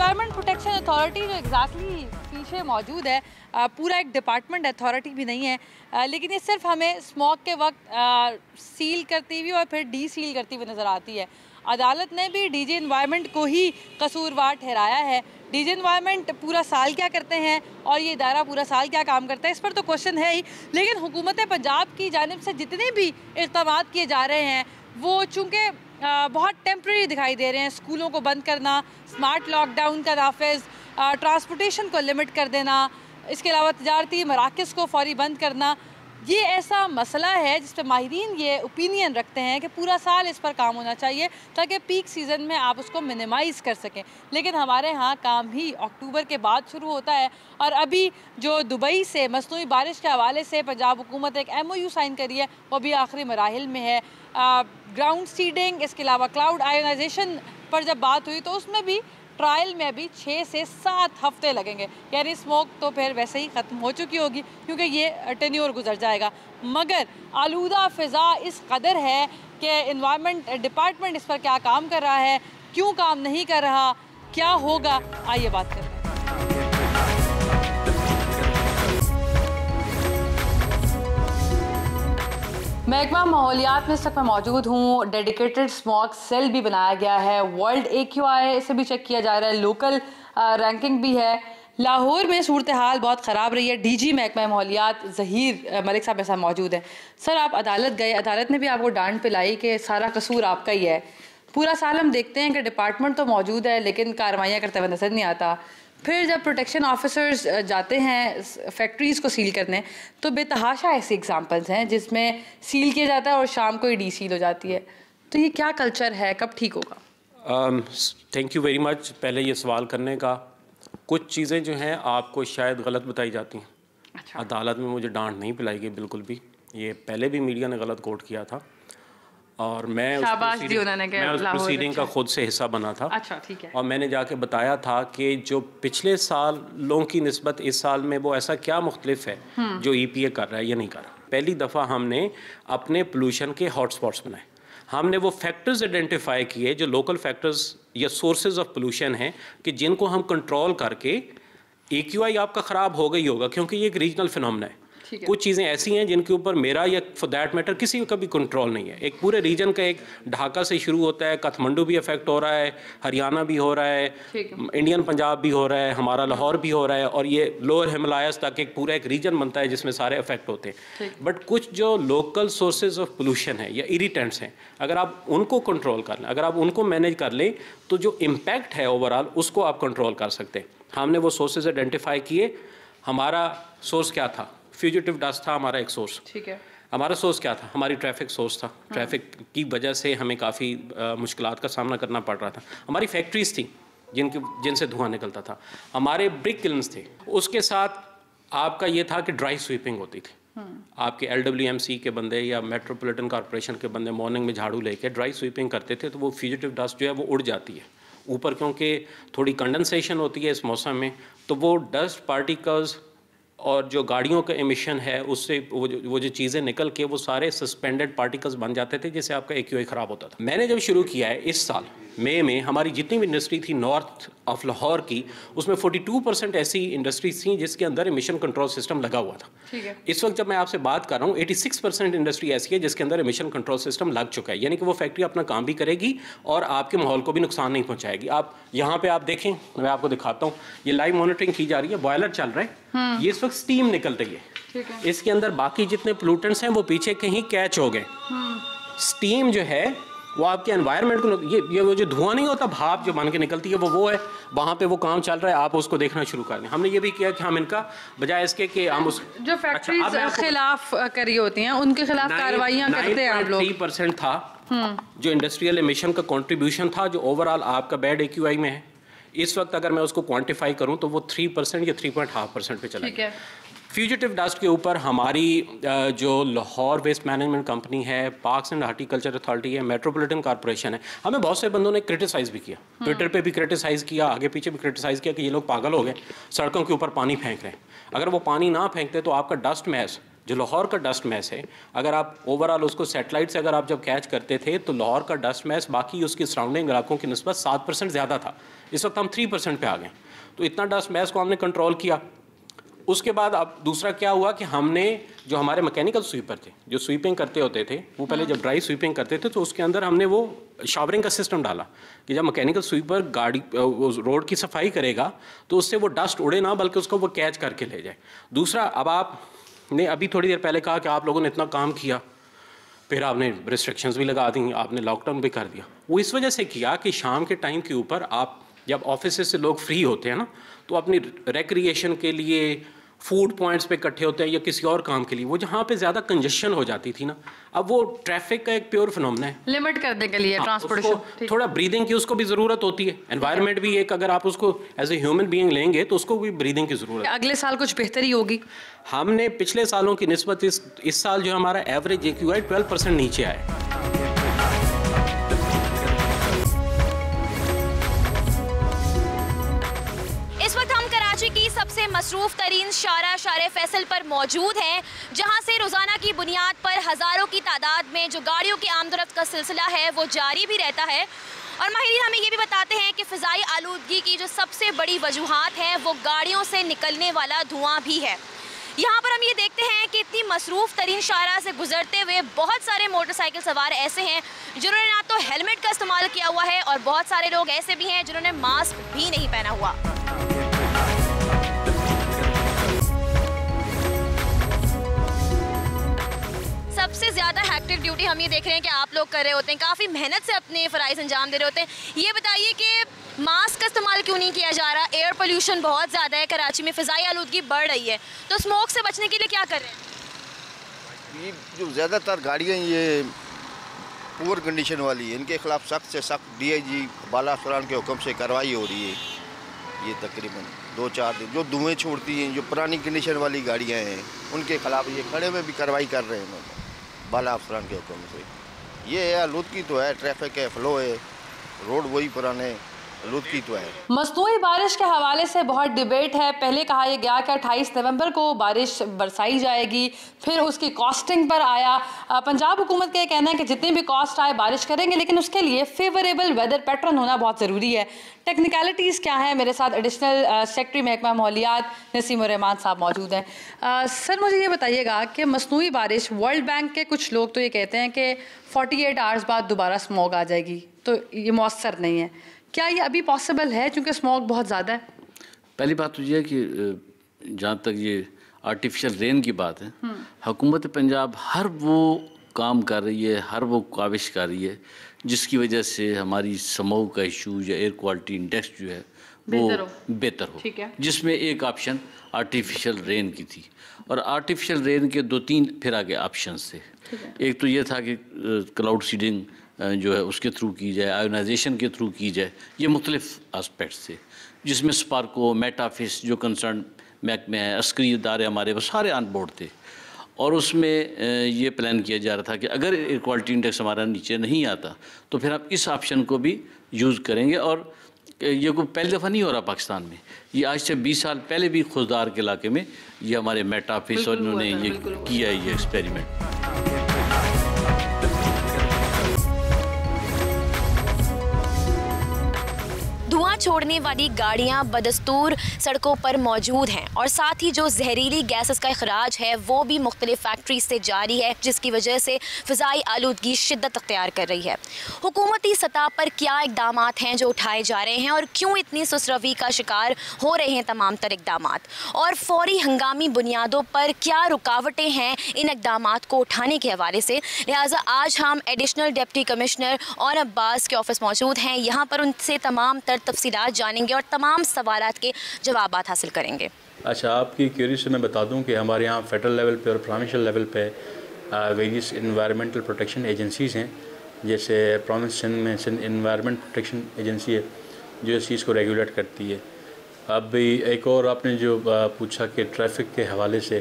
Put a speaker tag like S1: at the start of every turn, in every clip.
S1: Environment protection authority जो exactly पीछे मौजूद है, पूरा एक डिपार्टमेंट अथॉरिटी भी नहीं है, लेकिन ये सिर्फ हमें स्मॉग के वक्त सील करती हुई और फिर डी सील करती हुई नज़र आती है। अदालत ने भी डीजी एनवायरनमेंट को ही कसूरवार ठहराया है। डीजी एनवायरनमेंट पूरा साल क्या करते हैं और ये इदारा पूरा साल क्या काम करता है, इस पर तो क्वेश्चन है ही। लेकिन हुकूमत पंजाब की जानिब से जितने भी इक़दाम किए जा रहे हैं वो चूँकि बहुत टेम्प्रेरी दिखाई दे रहे हैं। स्कूलों को बंद करना, स्मार्ट लॉकडाउन का नाफिज, ट्रांसपोर्टेशन को लिमिट कर देना, इसके अलावा तजारती मराकज़ को फौरी बंद करना, ये ऐसा मसला है जिस पर माहिरीन ये ओपिनियन रखते हैं कि पूरा साल इस पर काम होना चाहिए ताकि पीक सीज़न में आप उसको मिनिमाइज़ कर सकें। लेकिन हमारे यहाँ काम ही अक्टूबर के बाद शुरू होता है और अभी जो दुबई से मसनूई बारिश के हवाले से पंजाब हुकूमत एक MOU साइन करी है वो भी आखिरी मराहिल में है। ग्राउंड सीडिंग, इसके अलावा क्लाउड आयोनाइजेशन पर जब बात हुई तो उसमें भी ट्रायल में अभी 6 से 7 हफ्ते लगेंगे, यानी स्मोक तो फिर वैसे ही ख़त्म हो चुकी होगी क्योंकि ये टेन्योर गुजर जाएगा। मगर आलूदा फ़िज़ा इस कदर है कि एनवायरनमेंट डिपार्टमेंट इस पर क्या काम कर रहा है, क्यों काम नहीं कर रहा, क्या होगा, आइए बात करते हैं। महकमा माहौलियात में इस वक्त मैं मौजूद हूँ। डेडिकेटेड स्मॉग सेल भी बनाया गया है, वर्ल्ड AQI से भी चेक किया जा रहा है, लोकल रैंकिंग भी है। लाहौर में सूरत हाल बहुत ख़राब रही है। DG महकमा माहौलियात ज़हीर मलिक साहब ऐसा मौजूद है। सर, आप अदालत गए, अदालत ने भी आपको डांट पिलाई कि सारा कसूर आपका ही है। पूरा साल हम देखते हैं कि डिपार्टमेंट तो मौजूद है लेकिन कार्रवाइयाँ करते हुए नज़र नहीं आता। फिर जब प्रोटेक्शन ऑफिसर्स जाते हैं फैक्ट्रीज़ को सील करने तो बेतहाशा ऐसी एग्जांपल्स हैं जिसमें सील किया जाता है और शाम को ही डी सील हो जाती है। तो ये क्या कल्चर है, कब ठीक होगा?
S2: थैंक यू वेरी मच पहले ये सवाल करने का। कुछ चीज़ें जो हैं आपको शायद गलत बताई जाती हैं। अच्छा। अदालत में मुझे डांट नहीं पिलाई गई बिल्कुल भी, ये पहले भी मीडिया ने गलत कोट किया था और मैं उस प्रोसीडिंग का खुद से हिस्सा बना था।
S1: अच्छा, ठीक है।
S2: और मैंने जाके बताया था कि जो पिछले सालों की निस्बत इस साल में वो ऐसा क्या मुख्तलिफ है जो EPA कर रहा है या नहीं कर रहा। पहली दफ़ा हमने अपने पोल्यूशन के हॉटस्पॉट्स बनाए, हमने वो फैक्टर्स आइडेंटिफाई किए जो लोकल फैक्टर्स या सोर्सेज ऑफ पोल्यूशन हैं कि जिनको हम कंट्रोल करके AQI आपका ख़राब हो गई होगा क्योंकि ये एक रीजनल फिनोमेना है। कुछ चीज़ें ऐसी हैं जिनके ऊपर मेरा या फॉर दैट मैटर किसी का भी कंट्रोल नहीं है। एक पूरे रीजन का, एक ढाका से शुरू होता है, काठमांडू भी अफेक्ट हो रहा है, हरियाणा भी हो रहा है, इंडियन पंजाब भी हो रहा है, हमारा लाहौर भी हो रहा है और ये लोअर हिमालयाज तक एक पूरा एक रीजन बनता है जिसमें सारे अफेक्ट होते हैं। बट कुछ जो लोकल सोर्सेज ऑफ पोल्यूशन है या इरिटेंट्स हैं, अगर आप उनको कंट्रोल कर लें, अगर आप उनको मैनेज कर लें तो जो इम्पैक्ट है ओवरऑल उसको आप कंट्रोल कर सकते हैं। हमने वो सोर्सेज आइडेंटिफाई किए। हमारा सोर्स क्या था? फ्यूजिटिव डस्ट था हमारा एक सोर्स। ठीक है। हमारा सोर्स क्या था? हमारी ट्रैफिक सोर्स था। ट्रैफिक की वजह से हमें काफ़ी मुश्किलात का सामना करना पड़ रहा था। हमारी फैक्ट्रीज थी जिनसे धुआं निकलता था। हमारे ब्रिक किल्न्स थे। उसके साथ आपका ये था कि ड्राई स्वीपिंग होती थी। आपके LWMC के बंदे या मेट्रोपॉलिटन कॉरपोरेशन के बंदे मॉर्निंग में झाड़ू लेके ड्राई स्वीपिंग करते थे तो वो फ्यूजिटिव डस्ट जो है वो उड़ जाती है ऊपर, क्योंकि थोड़ी कंडेंसेशन होती है इस मौसम में, तो वो डस्ट पार्टिकल्स और जो गाड़ियों का एमिशन है उससे वो जो चीज़ें निकल के वो सारे सस्पेंडेड पार्टिकल्स बन जाते थे जिससे आपका AQI ख़राब होता था। मैंने जब शुरू किया है इस साल मई में, हमारी जितनी भी इंडस्ट्री थी नॉर्थ ऑफ लाहौर की, उसमें 42% ऐसी इंडस्ट्रीज थी जिसके अंदर एमिशन कंट्रोल सिस्टम लगा हुआ था। ठीक है। इस वक्त जब मैं आपसे बात कर रहा हूँ 86% इंडस्ट्री ऐसी है जिसके अंदर एमिशन कंट्रोल सिस्टम लग चुका है, यानी कि वो फैक्ट्री अपना काम भी करेगी और आपके माहौल को भी नुकसान नहीं पहुँचाएगी। आप यहाँ पे आप देखें, मैं आपको दिखाता हूँ, ये लाइव मॉनिटरिंग की जा रही है, बॉयलर चल रहा है, ये इस वक्त स्टीम निकल रही है। ठीक है। इसके अंदर बाकी जितने पोल्यूटेंट्स हैं वो पीछे कहीं कैच हो गए। स्टीम जो है वो आपके एनवायरनमेंट को, ये वो जो धुआं नहीं होता, भाप जो बन के निकलती है वो है, वहाँ पे वो काम चल रहा है, आप उसको देखना शुरू कर दें। हमने ये भी किया कि हम इनका बजाय इसके कि हम उस
S1: जो फैक्ट्रीज खिलाफ करी होती हैं उनके खिलाफ कार्रवाइयाँ करते हैं आप लोग।
S2: 3% था जो इंडस्ट्रियल एमिशन का कंट्रीब्यूशन था जो ओवरऑल आपका बैड AQI में है। इस वक्त अगर मैं उसको क्वान्टिफाई करूँ तो वो 3% या 3.5% पे चला गया। फ्यूजिटिव डस्ट के ऊपर हमारी जो लाहौर वेस्ट मैनेजमेंट कंपनी है, पार्क्स एंड हार्टिकल्चर अथॉरिटी है, मेट्रोपॉलिटन कॉरपोरेशन है, हमें बहुत से बंदों ने क्रिटिसाइज़ भी किया, ट्विटर पे भी क्रिटिसाइज़ किया, आगे पीछे भी क्रिटिसाइज़ किया कि ये लोग पागल हो गए, सड़कों के ऊपर पानी फेंक रहे हैं। अगर वो पानी ना फेंकते तो आपका डस्ट मैस जो लाहौर का डस्ट मैस है, अगर आप ओवरऑल उसको सैटेलाइट से अगर आप जब कैच करते थे तो लाहौर का डस्ट मैस बाकी उसकी सराउंडिंग इलाकों की निस्बत 7% ज़्यादा था। इस वक्त हम 3% पे आ गए। तो इतना डस्ट मैस को हमने कंट्रोल किया। उसके बाद अब दूसरा क्या हुआ कि हमने जो हमारे मैकेनिकल स्वीपर थे, जो स्वीपिंग करते होते थे, वो पहले जब ड्राई स्वीपिंग करते थे तो उसके अंदर हमने वो शावरिंग का सिस्टम डाला कि जब मैकेनिकल स्वीपर गाड़ी रोड की सफाई करेगा तो उससे वो डस्ट उड़े ना, बल्कि उसको वो कैच करके ले जाए। दूसरा, अब आपने अभी थोड़ी देर पहले कहा कि आप लोगों ने इतना काम किया, फिर आपने रिस्ट्रिक्शंस भी लगा दी, आपने लॉकडाउन भी कर दिया। वो इस वजह से किया कि शाम के टाइम के ऊपर आप जब ऑफिस से लोग फ्री होते हैं ना, तो अपनी रिक्रिएशन के लिए फूड पॉइंट्स पे इकट्ठे होते हैं या किसी और काम के लिए, वो जहाँ पे ज़्यादा कंजेशन हो जाती थी ना, अब वो ट्रैफिक का एक प्योर फिनोमेना है,
S1: लिमिट करने के लिए ट्रांसपोर्टेशन
S2: थोड़ा ब्रीदिंग की उसको भी ज़रूरत होती है। एनवायरनमेंट भी एक, अगर आप उसको एज ए ह्यूमन बीइंग लेंगे तो उसको भी ब्रीदिंग की ज़रूरत है।
S1: अगले साल कुछ बेहतरी होगी?
S2: हमने पिछले सालों की निस्बत इस साल जो हमारा एवरेज AQI 12% नीचे आया।
S3: इस वक्त हम कराची की सबसे मसरूफ तरीन शारा शारे फैसल पर मौजूद हैं, जहां से रोज़ाना की बुनियाद पर हज़ारों की तादाद में जो गाड़ियों की आमदरफ्त का सिलसिला है वो जारी भी रहता है। और माहिरीन हमें ये भी बताते हैं कि फ़िज़ाई आलूदगी की जो सबसे बड़ी वजूहात हैं वो गाड़ियों से निकलने वाला धुआं भी है। यहाँ पर हम ये देखते हैं कि इतनी मसरूफ़ तरीन शारा से गुजरते हुए बहुत सारे मोटरसाइकिल सवार ऐसे हैं जिन्होंने ना तो हेलमेट का इस्तेमाल किया हुआ है, और बहुत सारे लोग ऐसे भी हैं जिन्होंने मास्क भी नहीं पहना हुआ। सबसे ज़्यादा हैक्टिक ड्यूटी हम ये देख रहे हैं कि आप लोग कर रहे होते हैं, काफ़ी मेहनत से अपने फ़राइज़ अंजाम दे रहे होते हैं। ये बताइए कि मास्क का इस्तेमाल क्यों नहीं किया जा रहा? एयर पोल्यूशन बहुत ज़्यादा है कराची में, फ़िज़ाई आलूदगी बढ़ रही है, तो स्मोक से बचने के लिए क्या कर रहे हैं?
S4: ये जो ज़्यादातर गाड़ियाँ ये पुअर कंडीशन वाली है, इनके ख़िलाफ़ सख्त से सख्त DIG बाला अफसरान के हुक्म से कार्रवाई हो रही है। ये तकरीबन 2-4 दिन जो धुएँ छोड़ती हैं, जो पुरानी कंडीशन वाली गाड़ियाँ हैं, उनके ख़िलाफ़ ये खड़े में भी कार्रवाई कर रहे हैं बाला अफसरान के हुक्म से। ये है आलूदगी तो है, ट्रैफिक है, फ्लो है, रोड वही पुराने, आलूदगी तो है।
S1: मसनूई बारिश के हवाले से बहुत डिबेट है। पहले कहा यह गया कि 28 नवंबर को बारिश बरसाई जाएगी, फिर उसकी कॉस्टिंग पर आया। पंजाब हुकूमत का यह कहना है कि जितनी भी कॉस्ट आए बारिश करेंगे, लेकिन उसके लिए फेवरेबल वेदर पैटर्न होना बहुत ज़रूरी है। टेक्निकलिटीज़ क्या हैं? मेरे साथ एडिशनल सेक्रेटरी महकमा माहौलियात नसीम रहमान साहब मौजूद हैं। सर मुझे ये बताइएगा कि मसनूई बारिश, वर्ल्ड बैंक के कुछ लोग तो ये कहते हैं कि 48 आवर्स बाद दोबारा स्मॉग आ जाएगी, तो ये मौसर नहीं है। क्या ये अभी पॉसिबल है चूँकि स्मॉग बहुत ज़्यादा है?
S5: पहली बात तो ये है कि जहाँ तक ये आर्टिफिशियल रेन की बात है, हुकूमत पंजाब हर वो काम कर रही है, हर वो काविश कर रही है जिसकी वजह से हमारी स्मॉग का इशू या एयर क्वालिटी इंडेक्स जो है वो बेहतर हो।
S1: ठीक है।
S5: जिसमें एक ऑप्शन आर्टिफिशियल रेन की थी, और आर्टिफिशियल रेन के 2-3 फिर आगे ऑप्शन थे। एक तो ये था कि क्लाउड सीडिंग जो है उसके थ्रू की जाए, आयोनाइजेशन के थ्रू की जाए, ये मुख्तलिफ आस्पेक्ट्स थे जिसमें स्पार्को, मेटाफिस जो कंसर्न महकमे हैं, अस्करी इदारे हमारे, वो सारे ऑन बोर्ड थे। और उसमें ये प्लान किया जा रहा था कि अगर एयर क्वालिटी इंडेक्स हमारा नीचे नहीं आता तो फिर आप इस ऑप्शन को भी यूज़ करेंगे। और ये कोई पहली दफ़ा नहीं हो रहा पाकिस्तान में, ये आज से 20 साल पहले भी खुददार के इलाके में ये हमारे मेटाफिस और इन्होंने ये किया है ये एक्सपेरिमेंट।
S3: धुआं छोड़ने वाली गाड़ियां बदस्तूर सड़कों पर मौजूद हैं, और साथ ही जो जहरीली गैसेस का अखराज है वो भी मुख्तलिफ फैक्ट्रीज से जारी है, जिसकी वजह से फ़िज़ाई आलूदगी शिद्दत अख्तियार कर रही है। हुकूमती सतह पर क्या इकदाम हैं जो उठाए जा रहे हैं, और क्यों इतनी सुसरवी का शिकार हो रहे हैं तमाम तर इकदाम, और फौरी हंगामी बुनियादों पर क्या रुकावटें हैं इन इकदाम को उठाने के हवाले से। लिहाजा आज हम एडिशनल डिप्टी कमिश्नर और अब्बास के ऑफिस मौजूद हैं, यहाँ पर उनसे तमाम तर तफसीलात जानेंगे और तमाम सवालात के जवाब हासिल करेंगे।
S6: अच्छा, आपकी क्यूरी से मैं बता दूं कि हमारे यहाँ फेडरल लेवल पे और प्रोविंशियल लेवल पे वेरियस इन्वायरमेंटल प्रोटेक्शन एजेंसीज़ हैं, जैसे प्रोविंस में सिंध इन्वायरमेंट प्रोटेक्शन एजेंसी है जो इस चीज़ को रेगुलेट करती है। अब भी एक और आपने जो पूछा कि ट्रैफिक के हवाले से,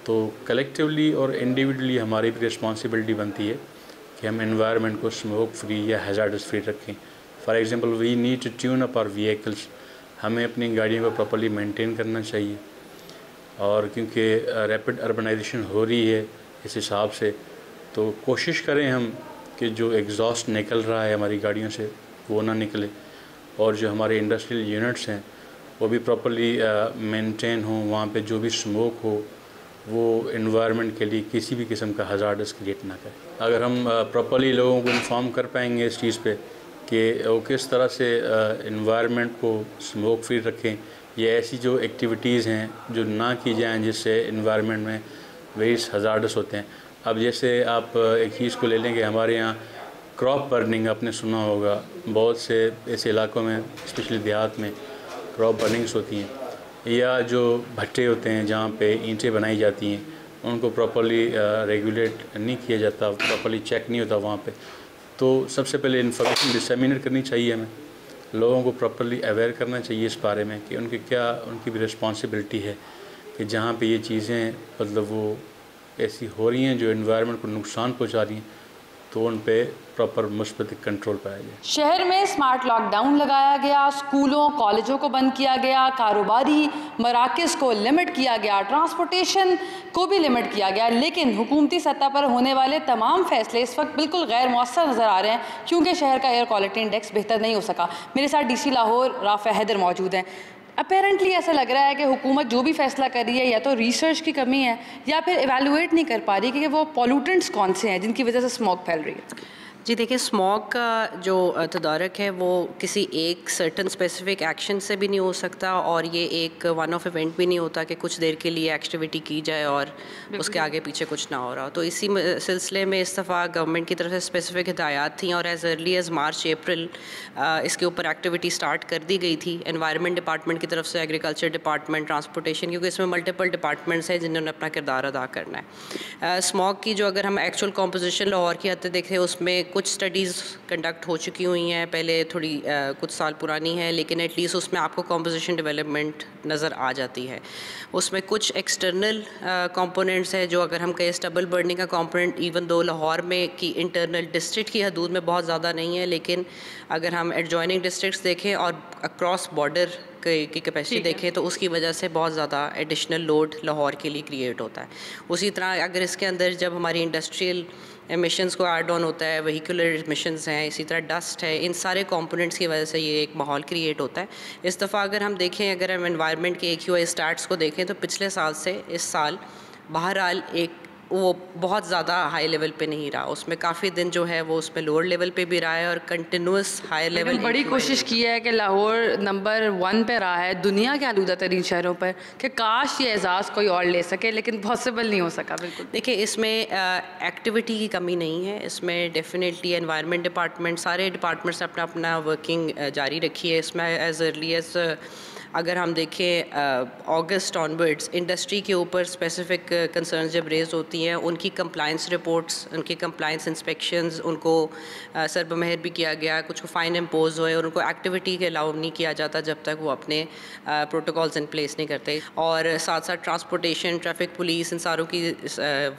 S6: तो कलेक्टिवली और इंडिविजुअली हमारी भी रिस्पॉन्सिबिलिटी बनती है कि हम इन्वायरमेंट को स्मोक फ्री या हैज़ार्डस फ्री रखें। For example we need to tune up our vehicles, हमें अपनी गाड़ियों को प्रॉपर्ली मेंटेन करना चाहिए। और क्योंकि रैपिड अर्बनाइजेशन हो रही है इस हिसाब से, तो कोशिश करें हम कि जो एग्जॉस्ट निकल रहा है हमारी गाड़ियों से वो ना निकले, और जो हमारे इंडस्ट्रियल यूनिट्स हैं वो भी प्रॉपर्ली मेंटेन हों, वहाँ पे जो भी स्मोक हो वो इन्वायरमेंट के लिए किसी भी किस्म का हज़ार्डस क्रिएट ना करे। अगर हम प्रॉपर्ली लोगों को इन्फॉर्म कर पाएंगे इस चीज़ पे कि वो किस तरह से इन्वायरमेंट को स्मोक फ्री रखें, या ऐसी जो एक्टिविटीज़ हैं जो ना की जाएं जिससे इन्वायरमेंट में वेस्ट हज़ार्डस होते हैं। अब जैसे आप एक चीज़ को ले लेंगे, हमारे यहाँ क्रॉप बर्निंग आपने सुना होगा, बहुत से ऐसे इलाकों में स्पेशली देहात में क्रॉप बर्निंग्स होती हैं, या जो भट्टे होते हैं जहाँ पे ईंटें बनाई जाती हैं उनको प्रॉपर्ली रेगुलेट नहीं किया जाता, प्रॉपर्ली चेक नहीं होता वहाँ पे। तो सबसे पहले इन्फॉर्मेशन डिसेमिनेट करनी चाहिए, हमें लोगों को प्रॉपर्ली अवेयर करना चाहिए इस बारे में कि उनकी भी रिस्पॉन्सिबिलिटी है कि जहाँ पे ये चीज़ें मतलब वो ऐसी हो रही हैं जो एनवायरनमेंट को नुकसान पहुँचा रही हैं, तो उन पे प्रॉपर मुस्बत कंट्रोल पाया जाए।
S1: शहर में स्मार्ट लॉकडाउन लगाया गया, स्कूलों कॉलेजों को बंद किया गया, कारोबारी मराकज़ को लिमिट किया गया, ट्रांसपोर्टेशन को भी लिमिट किया गया, लेकिन हुकूमती सतह पर होने वाले तमाम फैसले इस वक्त बिल्कुल गैर मौसर नज़र आ रहे हैं क्योंकि शहर का एयर क्वालिटी इंडेक्स बेहतर नहीं हो सका। मेरे साथ DC लाहौर राफ़ा हैदर मौजूद हैं। अपेरेंटली ऐसा लग रहा है कि हुकूमत जो भी फैसला कर रही है या तो रिसर्च की कमी है या फिर एवेलुएट नहीं कर पा रही कि वो पॉल्यूटेंट्स कौन से हैं जिनकी वजह से स्मोक फैल रही है।
S7: जी देखिए, स्मोक का जो तदारक है वो किसी एक सर्टन स्पेसिफिक एक्शन से भी नहीं हो सकता, और ये एक वन ऑफ इवेंट भी नहीं होता कि कुछ देर के लिए एक्टिविटी की जाए और उसके आगे पीछे कुछ ना हो रहा हो। तो इसी सिलसिले में इस दफ़ा गवर्नमेंट की तरफ से स्पेसिफिक हिदायत थी और एज़ अर्ली एज़ मार्च अप्रैल इसके ऊपर एक्टिविटी स्टार्ट कर दी गई थी एनवायरनमेंट डिपार्टमेंट की तरफ से, एग्रीकल्चर डिपार्टमेंट, ट्रांसपोर्टेशन, क्योंकि इसमें मल्टीपल डिपार्टमेंट्स हैं जिन्होंने अपना किरदार अदा करना है। स्मोक की जो अगर हम एक्चुअल कॉम्पोजिशन लाहौर की हद देखें, उसमें कुछ स्टडीज़ कंडक्ट हो चुकी हुई हैं, पहले थोड़ी कुछ साल पुरानी है, लेकिन एटलीस्ट उसमें आपको कॉम्पोजिशन डेवलपमेंट नज़र आ जाती है। उसमें कुछ एक्सटर्नल कंपोनेंट्स हैं जो अगर हम कहें स्टबल बर्निंग का कंपोनेंट इवन दो लाहौर में की इंटरनल डिस्ट्रिक्ट की हदूद में बहुत ज़्यादा नहीं है, लेकिन अगर हम एडजॉइनिंग डिस्ट्रिक्ट्स देखें और अक्रॉस बॉर्डर की कैपेसिटी देखें तो उसकी वजह से बहुत ज़्यादा एडिशनल लोड लाहौर के लिए क्रिएट होता है। उसी तरह अगर इसके अंदर जब हमारी इंडस्ट्रियल एमिशंस को ऐड ऑन होता है, व्हीकुलर एमिशंस हैं, इसी तरह डस्ट है, इन सारे कंपोनेंट्स की वजह से ये एक माहौल क्रिएट होता है। इस दफ़ा अगर हम देखें, अगर हम एनवायरनमेंट के AQI स्टैट्स को देखें तो पिछले साल से इस साल बहरहाल एक वो बहुत ज़्यादा हाई लेवल पे नहीं रहा, उसमें काफ़ी दिन जो है वो उसमें लोअर लेवल पे भी रहा है और कंटिन्यूस हाई लेवल।
S1: बड़ी कोशिश की है कि लाहौर नंबर 1 पे रहा है दुनिया के आलूदा तरीन शहरों पर कि काश ये एजाज़ कोई और ले सके, लेकिन पॉसिबल नहीं हो सका। बिल्कुल
S7: देखिए, इसमें एक्टिविटी की कमी नहीं है, इसमें डेफिनेटली एनवायरनमेंट डिपार्टमेंट, सारे डिपार्टमेंट्स अपना अपना वर्किंग जारी रखी है। इसमें एज अर्ली एज अगर हम देखें अगस्त ऑनवर्ड्स इंडस्ट्री के ऊपर स्पेसिफिक कंसर्न्स जब रेज होती हैं, उनकी कंप्लाइंस रिपोर्ट्स, उनकी कंप्लाइंस इंस्पेक्शंस, उनको सरबमहर भी किया गया, कुछ को फ़ाइन इम्पोज हुए और उनको एक्टिविटी के अलाउ नहीं किया जाता जब तक वो अपने प्रोटोकॉल्स इन प्लेस नहीं करते। और साथ साथ ट्रांसपोर्टेशन, ट्रैफिक पुलिस, इन सारों की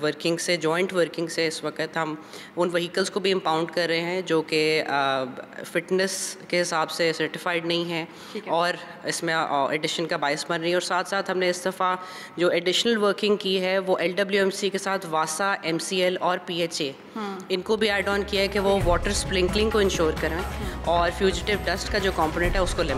S7: वर्किंग से, जॉइंट वर्किंग से इस वक्त हम उन व्हीकल्स को भी इम्पाउंड कर रहे हैं जो कि फ़िटनेस के हिसाब से सर्टिफाइड नहीं है और इसमें एडिशन का बायस बन रही है। और साथ साथ हमने इस दफ़ा जो एडिशनल वर्किंग की है वो LWMC के साथ वासा, MCL और PHA इनको भी ऐड ऑन किया है कि वो वाटर स्प्रिंकलिंग को इंश्योर करें और फ्यूजिटिव डस्ट का जो कंपोनेंट है उसको लिमिट